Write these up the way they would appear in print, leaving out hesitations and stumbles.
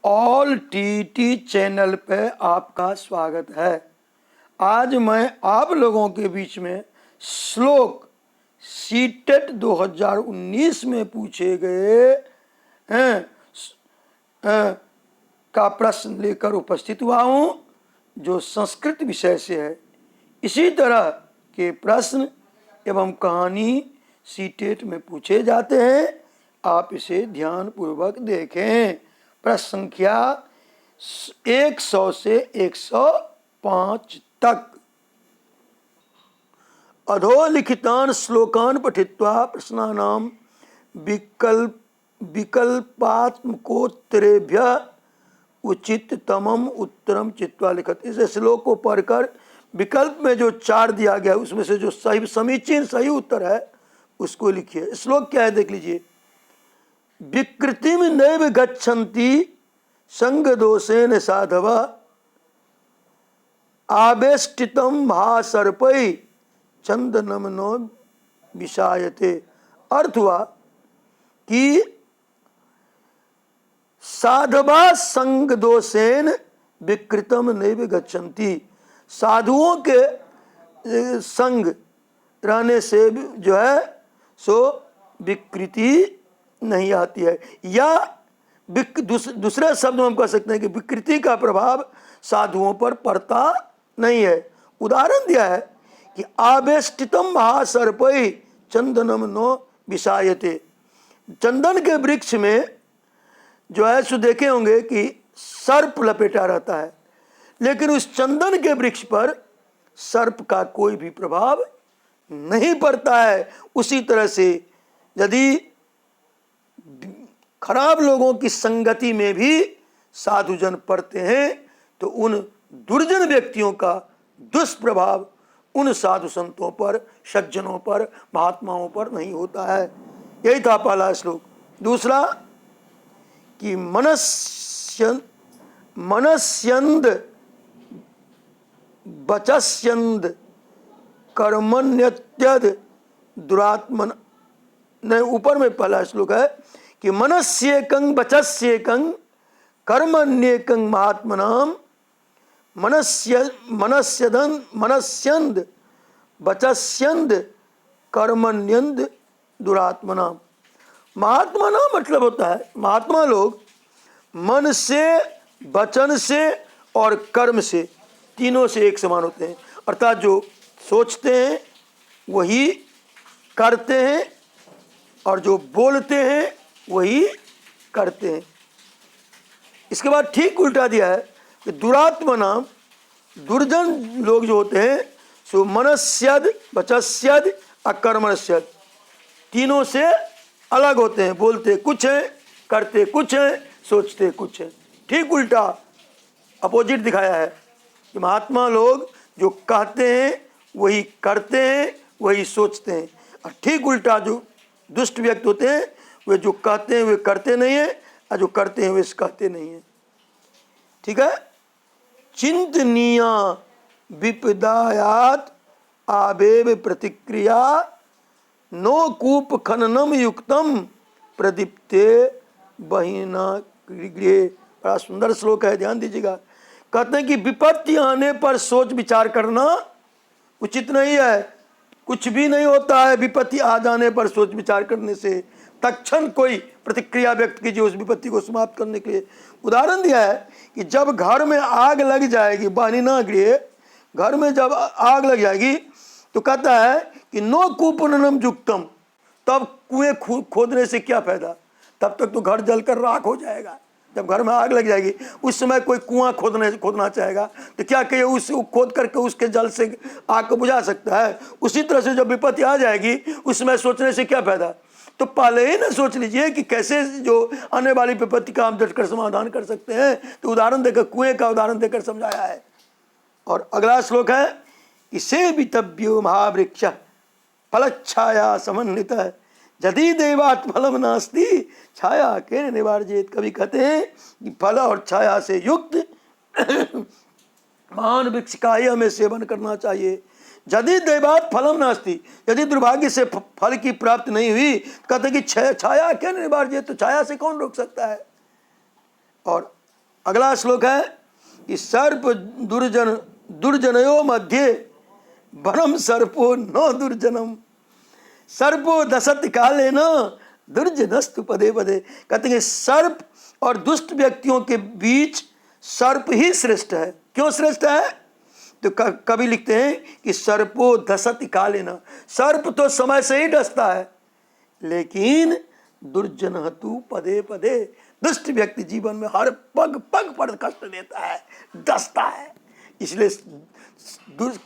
All TT channel पे आपका स्वागत है। आज मैं आप लोगों के बीच में श्लोक सीटेट 2019 में पूछे गए का प्रश्न लेकर उपस्थित हुआ हूँ, जो संस्कृत विषय से है। इसी तरह के प्रश्न एवं कहानी सीटेट में पूछे जाते हैं। आप इसे ध्यानपूर्वक देखें। प्रश्न संख्या 100 से 105 तक। अधोलिखितान् श्लोकान् पठित्वा प्रश्नानां विकल्पात्मकोत्तरेभ्यः उचिततमम् उत्तरं चित्वा लिखत। इस श्लोक को पढ़कर विकल्प में जो 4 दिया गया उसमें से जो सही समीचीन सही उत्तर है उसको लिखिए। श्लोक क्या है देख लीजिए। विकृतिम नैव गच्छन्ति संग दोषेन साधव आवेष्टितम महासर्पै चंदनम नो विषायते। अर्थ हुआ कि साधवा संग दोषेन विकृतम नैव गच्छन्ति। साधुओं के संग रहने से जो है सो विकृति नहीं आती है, या दूसरे शब्द में हम कह सकते हैं कि विकृति का प्रभाव साधुओं पर पड़ता नहीं है। उदाहरण दिया है कि आवेष्टितम महासर्पै चंदनम नो विषायते। चंदन के वृक्ष में जो है सो देखे होंगे कि सर्प लपेटा रहता है, लेकिन उस चंदन के वृक्ष पर सर्प का कोई भी प्रभाव नहीं पड़ता है। उसी तरह से यदि खराब लोगों की संगति में भी साधुजन पड़ते हैं तो उन दुर्जन व्यक्तियों का दुष्प्रभाव उन साधु संतों पर, सज्जनों पर, महात्माओं पर नहीं होता है। यही था पहला श्लोक। दूसरा कि मनस्यंद वचस्यंद कर्मण्यत्यद दुरात्मन। नहीं, ऊपर में पहला श्लोक है कि मनस्येकं वचस्येकं कर्मण्येकं महात्मनाम मनस्यंद वचस्यंद कर्मण्यंद दुरात्मनाम। महात्मा मतलब होता है, महात्मा लोग मन से, वचन से और कर्म से, तीनों से एक समान होते हैं। अर्थात जो सोचते हैं वही करते हैं और जो बोलते हैं वही करते हैं। इसके बाद ठीक उल्टा दिया है कि दुरात्मनाम, दुर्जन लोग जो होते हैं सो मनस्यद वचस्यद अकर्मण्यस्यद, तीनों से अलग होते हैं। बोलते कुछ हैं, करते कुछ हैं, सोचते कुछ हैं। ठीक उल्टा अपोजिट दिखाया है कि महात्मा लोग जो कहते हैं वही करते हैं, वही सोचते हैं। और ठीक उल्टा जो दुष्ट व्यक्ति होते हैं वे जो कहते हैं वे करते नहीं हैं, और जो करते हैं वे कहते नहीं हैं। ठीक है। चिंतनीय विपदायात आवेव प्रतिक्रिया नो कूप खननम युक्तम प्रदीप्ते बहिना गृहे। बड़ा सुंदर श्लोक है, ध्यान दीजिएगा। कहते हैं कि विपत्ति आने पर सोच विचार करना उचित नहीं है। कुछ भी नहीं होता है विपत्ति आ जाने पर सोच विचार करने से। तत्क्षण कोई प्रतिक्रिया व्यक्त कीजिए उस विपत्ति को समाप्त करने के लिए। उदाहरण दिया है कि जब घर में आग लग जाएगी, बहिना गृहे, घर में जब आग लग जाएगी तो कहता है कि नो कूपनम युक्तम, तब कुएं खोदने से क्या फायदा, तब तक तो घर जलकर राख हो जाएगा। जब घर में आग लग जाएगी उस समय कोई कुआं खोदना चाहेगा तो क्या कहिए उस खोद करके उसके जल से आग को बुझा सकता है। उसी तरह से जब विपत्ति आ जाएगी उस समय सोचने से क्या फायदा। तो पहले ही ना सोच लीजिए कि कैसे जो आने वाली विपत्ति का हम डटकर समाधान कर सकते हैं। तो उदाहरण देकर, कुएं का उदाहरण देकर समझाया है। और अगला श्लोक है, इसे वितव्यो महावृक्ष फलच्छाया समन्वित यदि देवात् फलम नास्ति छाया के निवार्जित। कवि कहते हैं कि फल और छाया से युक्त महान वृक्ष का ही हमें सेवन करना चाहिए। यदि देवात् फलम नास्ति, यदि दुर्भाग्य से फल की प्राप्ति नहीं हुई, कहते कि छाया के निवार्जित, तो छाया से कौन रोक सकता है। और अगला श्लोक है कि सर्प दुर्जनयो मध्य वरम सर्पो न दुर्जनम, सर्पो दशत काले न दुर्जनस्तु पदे पदे। कहते हैं सर्प और दुष्ट व्यक्तियों के बीच सर्प ही श्रेष्ठ है। क्यों श्रेष्ठ है? तो कवि लिखते हैं कि सर्पो दशत काले न, सर्प तो समय से ही डसता है, लेकिन दुर्जन तु पदे पदे, दुष्ट व्यक्ति जीवन में हर पग पग पर कष्ट देता है, डसता है। इसलिए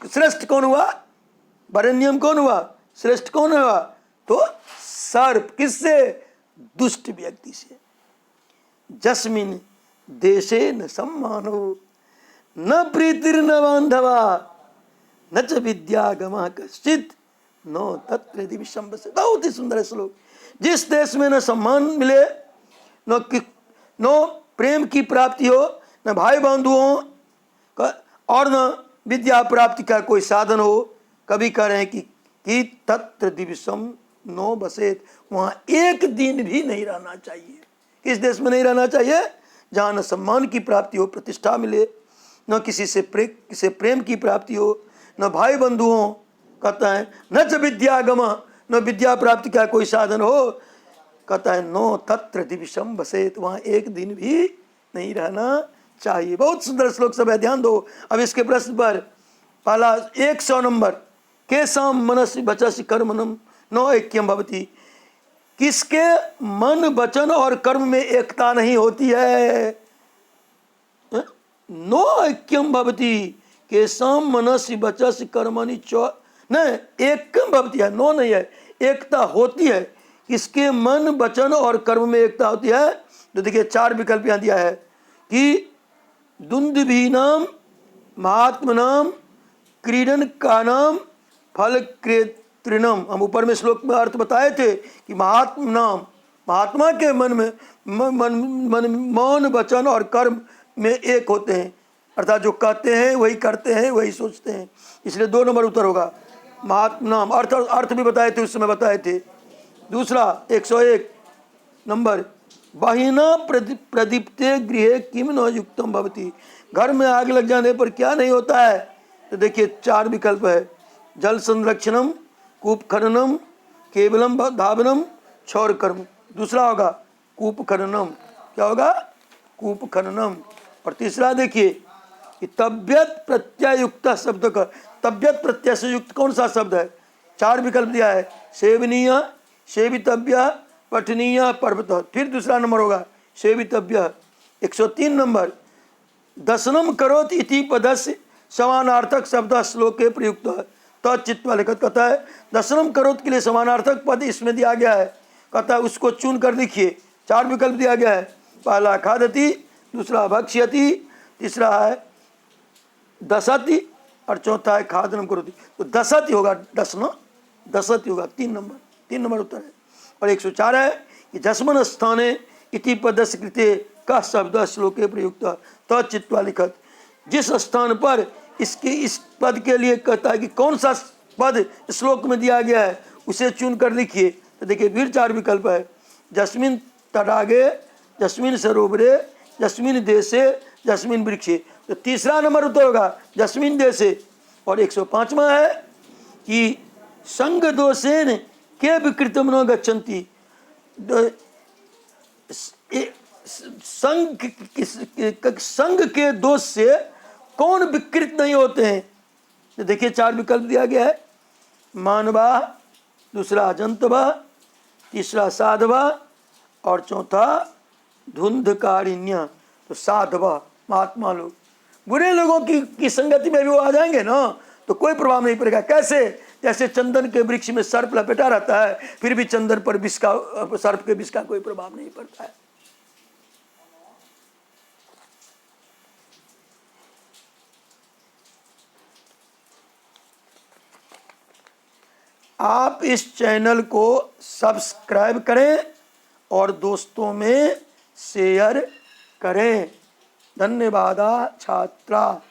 श्रेष्ठ कौन हुआ? वरेण्यम कौन हुआ? श्रेष्ठ कौन हुआ? तो सर्प। किससे? दुष्ट व्यक्ति से। जस्मिन देशे न सम्मानो न प्रीतिर न बांधवा न च विद्यागमा कश्चित नो तत्र दिविशम बसे। बहुत ही सुंदर श्लोक। जिस देश में न सम्मान मिले, न प्रेम की प्राप्ति हो, न भाई बंधुओं का, और न विद्या प्राप्ति का कोई साधन हो, कभी कह रहे हैं कि तत्र दिविशम नो बसेत, वहाँ एक दिन भी नहीं रहना चाहिए। किस देश में नहीं रहना चाहिए? जहाँ न सम्मान की प्राप्ति हो, प्रतिष्ठा मिले, न किसी से प्रेम की प्राप्ति हो, न भाई बंधुओं, कहता है न च विद्यागम, न विद्या प्राप्ति का कोई साधन हो, कहता है नो तत्र दिविशम बसेत, वहाँ एक दिन भी नहीं रहना चाहिए। बहुत सुंदर श्लोक सब है, ध्यान दो। अब इसके प्रश्न पर पहला 100 नंबर, केसाम मनसि वचसि कर्मणम नो ऐक्यम भवति। किसके मन वचन और कर्म में एकता नहीं होती है? नो ऐक्यम भवति, केसाम मनसि वचसि कर्मणि च न एकम भवति है, नो नहीं है, एकता होती है। किसके मन वचन और कर्म में एकता होती है? तो देखिए 4 विकल्प यहाँ दिया है कि दुंदुभीनाम महात्मनाम क्रीडन का नाम फल कृतृणम। हम ऊपर में श्लोक में अर्थ बताए थे कि महात्मा के मन में मौन वचन और कर्म में एक होते हैं, अर्थात जो कहते हैं वही करते हैं, वही सोचते हैं। इसलिए 2 नंबर उत्तर होगा महात्मनाम। अर्थ भी बताए थे, उस समय बताए थे। दूसरा 101 नंबर, बहिना प्रदीप्ते गृहे किम न युक्तम भवति। घर में आग लग जाने पर क्या नहीं होता है? तो देखिए 4 विकल्प है, जल संरक्षणम, कूप खननम, केवलम धावनम, क्षौर कर्म। दूसरा होगा कूप खननम। क्या होगा? कूप खननम। और तीसरा देखिए कि तब्यत प्रत्यय युक्त शब्द का, तब्यत प्रत्यय से युक्त कौन सा शब्द है? 4 विकल्प दिया है, सेवनीय, सेवितव्य, पठनीय, पर्वत। फिर दूसरा नंबर होगा सेवितव्य। 103 नंबर, दशनम करोत इति पदस्य समानार्थक शब्द श्लोके प्रयुक्त है तचित्वा लिखत। कहता है दशनम करोत के लिए समानार्थक पद इसमें दिया गया है, कहता है उसको चुन कर लिखिए। 4 विकल्प दिया गया है, पहला खादति, दूसरा भक्ष्यति, तीसरा है दशति और चौथा है खादनम करोति। तो दशति होगा, दशति होगा। 3 नंबर उत्तर है। और 104 है कि दशमन स्थाने इति पदस्य कृते का शब्द श्लोके प्रयुक्त तचित्वा लिखत। जिस स्थान पर इसके इस पद के लिए कहता है कि कौन सा पद श्लोक में दिया गया है उसे चुन कर लिखिए। तो देखिए फिर 4 विकल्प है, जस्मिन तडागे, जस्मिन सरोवरे, जस्मिन देशे, जस्मिन वृक्षे। तो तीसरा नंबर उत्तर होगा जस्मिन देशे। और 105वां है कि संग दोषेन के विकृतम न गच्छन्ति। संग के दोष से कौन विकृत नहीं होते हैं? तो देखिए 4 विकल्प दिया गया है, मानवा, दूसरा जंतवा, तीसरा साधवा और चौथा धुंधकारिण्य। तो साधवा महात्मा लोग, बुरे लोगों की संगति में भी वो आ जाएंगे ना तो कोई प्रभाव नहीं पड़ेगा। कैसे? जैसे चंदन के वृक्ष में सर्प लपेटा रहता है, फिर भी चंदन पर विष का, सर्प के विष का कोई प्रभाव नहीं पड़ता है। आप इस चैनल को सब्सक्राइब करें और दोस्तों में शेयर करें। धन्यवाद छात्रा।